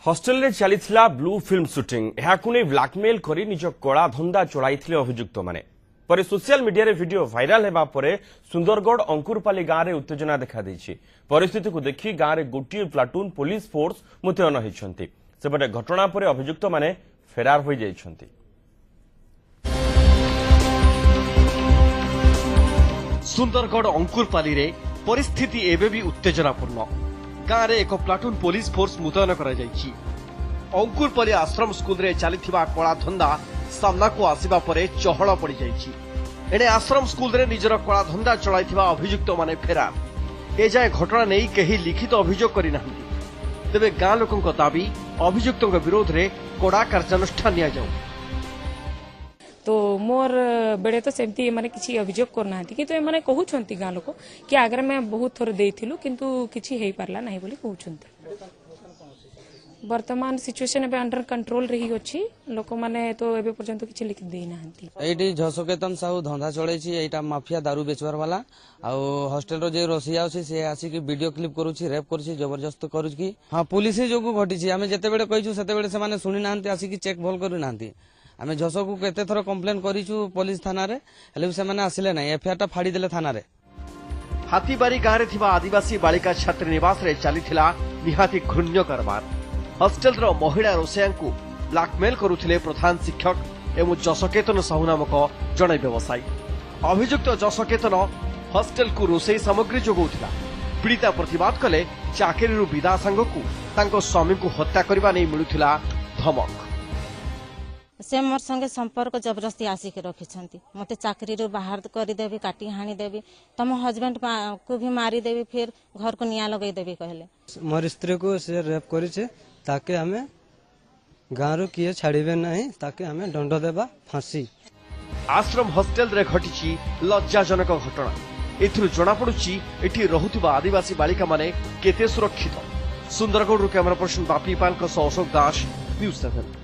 Hostel रे चलीथिला blue film shooting एहाकु नै blackmail करी निज कड़ा धंदा चलाइथिले अभियुक्त माने पर सोशल मीडिया रे वीडियो वायरल हेबा परे सुंदरगढ़ अंकुरपाली गांव रे उत्तेजना देखा दैछि। परिस्थिति को देखि गांव रे गोटिए प्लाटून पुलिस फोर्स मुतयन होइछन्ति। सेपटे घटना परे अभियुक्त माने फेरार होई जाइछन्ति। सुंदरगढ़ अंकुरपाली रे परिस्थिति एबे भी उत्तेजनापूर्ण। गांव रे एक प्लाटून पुलिस फोर्स मुतयन करा जाइछि। अंकुरपाली आश्रम स्कूल रे चलीथिबा कला धंदा सामना को आसीबा परे चहल पड़ी जाइछि। एने आश्रम स्कूल रे निजर कला धंदा चलाइथिबा अभियुक्त माने फेरार। ए जाय घटना नै केही लिखित अभियोग करि नाहंती। तेबे गां लोकंक दाबी अभियुक्तक विरोध रे कड़ा कार्यानुष्ठान निया जाऊ। तो मोर बेड़े तो सेमती माने किछि अभियोग करना कि तो माने कहउछंती गां लोक कि आगर में बहुत थोर देइथिलु किंतु किछि हेई पारला नाही बोली कहउछंती। वर्तमान सिचुएशन एबे अंडर कंट्रोल रही अछि। लोक माने तो एबे पर्यंत किछि लिख देई नाहंती। एटी झसकेतन साहू धंधा चलैछि। एटा माफिया दारू बेचवार वाला आ हॉस्टेल रो जे रोसिया अछि से आसी कि वीडियो क्लिप करूछि, रेप करूछि, जबरदस्त करूछि। हां पुलिस जोगु घटिछि। हमें जते बेले कहिछु सेते बेले से माने सुनि नाहंती, आसी कि चेक भल करू नाहंती। आमे झसो को केते थरो कंप्लेन करिछु पुलिस थाना रे, हेले से माने आसिले नै। एफआईआर ता फाड़ी देले थाना रे। हाथीबारी गांव रे थिबा आदिवासी बालिका छात्री निवास रे चलीथिला निहाती घृण्य कारबार। हॉस्टेल रो महिला रोसैया को ब्लैकमेल करुथिले प्रधान शिक्षक एवं जसकेतन साहू नामक जणे व्यवसायी। अभियुक्त जसकेतन हॉस्टेल को रोसई सामग्री जोगौथिला। पीड़िता प्रतिवाद कले चाकरी विदा सांगकू तांको स्वामी को हत्या करबा नै मिलुथिला धमक। से मोर संगे संपर्क जबरदस्ती आसिक रखिछंती। मते चाकरी रो बाहर कर देबी, काटी हाणी देबी, तम हस्बैंड को भी मारी देबी, फिर घर को निया लगई देबी कहले। मोर स्त्री को से रेप करिছে ताके हमें गांरो किए छाड़ीबे नहीं, ताके हमें दंड देबा फांसी। आश्रम हॉस्टेल रे घटिछि लज्जाजनक घटना। एथुरु जणा पडुछि एठी रहुथिबा आदिवासी बालिका माने केते सुरक्षित। सुंदरगढ़ कैमरा पर्सन बापी पाल अशोक दास, न्यूज 7।